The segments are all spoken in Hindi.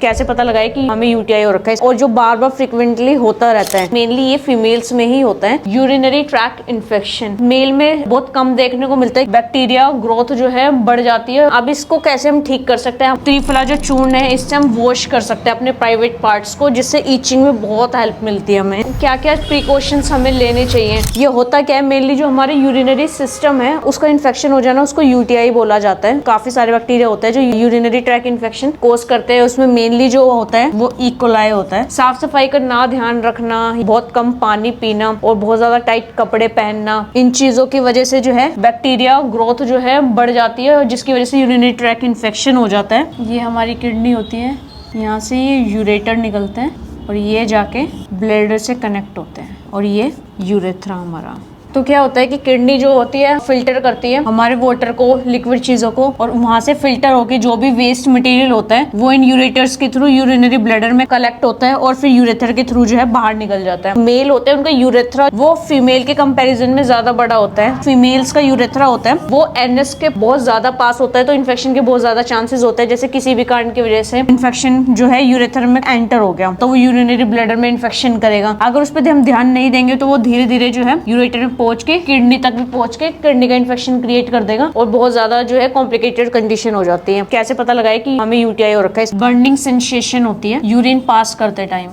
कैसे पता लगाए कि हमें यूटीआई हो रखा है और जो बार बार फ्रिक्वेंटली होता रहता है। मेनली ये फीमेल्स में ही होता है। यूरिनरी ट्रैक्ट इन्फेक्शन मेल में बहुत कम देखने को मिलता है। बैक्टीरिया ग्रोथ जो है बढ़ जाती है। अब इसको कैसे हम ठीक कर सकते हैं? त्रिफला जो चूर्ण है इससे हम वॉश कर सकते हैं अपने प्राइवेट पार्ट्स को, जिससे ईचिंग में बहुत हेल्प मिलती है। हमें क्या क्या प्रिकॉशंस हमें लेने चाहिए? ये होता क्या है, मेनली जो हमारे यूरिनरी सिस्टम है उसका इन्फेक्शन हो जाना, उसको यूटीआई बोला जाता है। काफी सारे बैक्टीरिया होते हैं जो यूरिनरी ट्रैक्ट इन्फेक्शन कोज करते हैं। उसमें मेनली जो होता है वो इकोलाई होता है। साफ सफाई का ना ध्यान रखना, बहुत कम पानी पीना और बहुत ज्यादा टाइट कपड़े पहनना, इन चीजों की वजह से जो है बैक्टीरिया ग्रोथ जो है बढ़ जाती है और जिसकी वजह से यूरिनरी ट्रैक्ट इन्फेक्शन हो जाता है। ये हमारी किडनी होती है, यहाँ से ये यूरेटर निकलते हैं और ये जाके ब्लैडर से कनेक्ट होते हैं और ये यूरेथ्रा हमारा। तो क्या होता है कि किडनी जो होती है फिल्टर करती है हमारे वाटर को, लिक्विड चीजों को, और वहां से फिल्टर होके जो भी वेस्ट मटेरियल होता है वो इन यूरेटर्स के थ्रू यूरिनरी ब्लैडर में कलेक्ट होता है और फिर यूरेथ्रा के थ्रू जो है बाहर निकल जाता है। मेल होते हैं उनका यूरेथ्रा वो फीमेल के कंपैरिजन में ज्यादा बड़ा होता है। फीमेल्स का यूरेथ्रा होता है वो एनएस के बहुत ज्यादा पास होता है, तो इन्फेक्शन के बहुत ज्यादा चांसेस होते हैं। जैसे किसी भी कारण की वजह से इन्फेक्शन जो है यूरेथ्रा में एंटर हो गया तो वो यूरिनरी ब्लैडर में इन्फेक्शन करेगा। अगर उस पर हम ध्यान नहीं देंगे तो वो धीरे धीरे जो है यूरेटर में पहुंच के किडनी तक भी पहुंच के किडनी का इन्फेक्शन क्रिएट कर देगा और बहुत ज्यादा जो है कॉम्प्लिकेटेड कंडीशन हो जाती है। कैसे पता लगाए कि हमें यूटीआई हो रखा है? बर्निंग सेंसेशन होती है यूरिन पास करते टाइम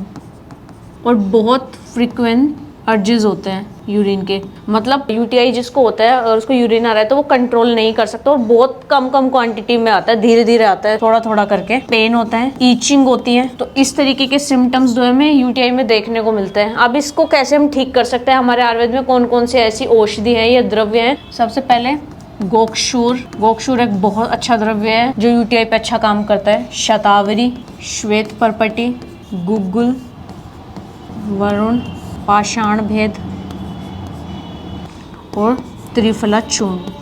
और बहुत फ्रीक्वेंट अर्जेस होते हैं यूरिन के। मतलब यूटीआई जिसको होता है और उसको यूरिन आ रहा है तो वो कंट्रोल नहीं कर सकता और बहुत कम क्वांटिटी में आता है, धीरे धीरे आता है, थोड़ा थोड़ा करके। पेन होता है, ईचिंग होती है। तो इस तरीके के सिम्टम्स जो हमें यूटीआई में देखने को मिलते हैं। अब इसको कैसे हम ठीक कर सकते हैं? हमारे आयुर्वेद में कौन कौन सी ऐसी औषधि है या द्रव्य है? सबसे पहले गोक्षूर एक बहुत अच्छा द्रव्य है जो यूटीआई पे अच्छा काम करता है। शतावरी, श्वेत परपटी, गुग्गुल, वरुण, पाषाण भेद और त्रिफला चूर्ण।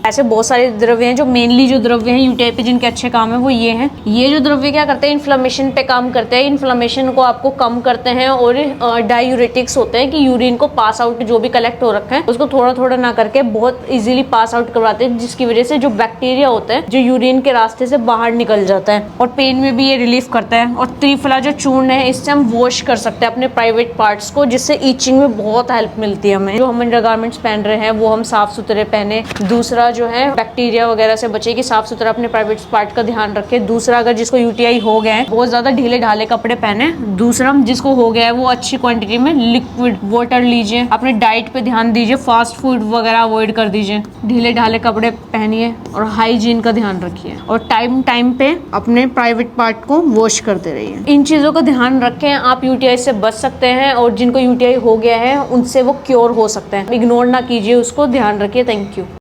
ऐसे बहुत सारे द्रव्य हैं जो मेनली जो द्रव्य हैं यूटीआई पे जिनके अच्छे काम है वो ये हैं। ये जो द्रव्य क्या करते हैं? इन्फ्लेमेशन पे काम करते हैं। इन्फ्लेमेशन को आपको कम करते हैं और डायूरेटिक्स होते हैं कि यूरिन को पास आउट जो भी कलेक्ट हो रखा है उसको थोड़ा थोड़ा ना करके बहुत इजीली पास आउट करवाते हैं, जिसकी वजह से जो बैक्टीरिया होता है जो यूरिन के रास्ते से बाहर निकल जाता है। और पेन में भी ये रिलीफ करता है। और त्रिफला जो चूर्ण है इससे हम वॉश कर सकते हैं अपने प्राइवेट पार्ट्स को, जिससे ईचिंग में बहुत हेल्प मिलती है हमें। जो हम अंडरगारमेंट्स पहन रहे हैं वो हम साफ सुथरे पहने। दूसरा जो है बैक्टीरिया वगैरह से बचे कि साफ सुथरा अपने प्राइवेट पार्ट का ध्यान रखे। दूसरा, अगर जिसको यूटीआई हो गया है बहुत ज्यादा ढीले ढाले कपड़े पहने। दूसरा, जिसको हो गया है वो अच्छी क्वांटिटी में लिक्विड वाटर लीजिए। अपने डाइट पे ध्यान दीजिए, फास्ट फूड वगैरह अवॉइड कर दीजिए। ढीले ढाले कपड़े पहनिए और हाइजीन का ध्यान रखिए और टाइम पे अपने प्राइवेट पार्ट को वॉश करते रहिए। इन चीजों का ध्यान रखें, आप यूटीआई से बच सकते हैं और जिनको यूटीआई हो गया है उनसे वो क्योर हो सकते हैं। इग्नोर ना कीजिए उसको, ध्यान रखिए। Thank you.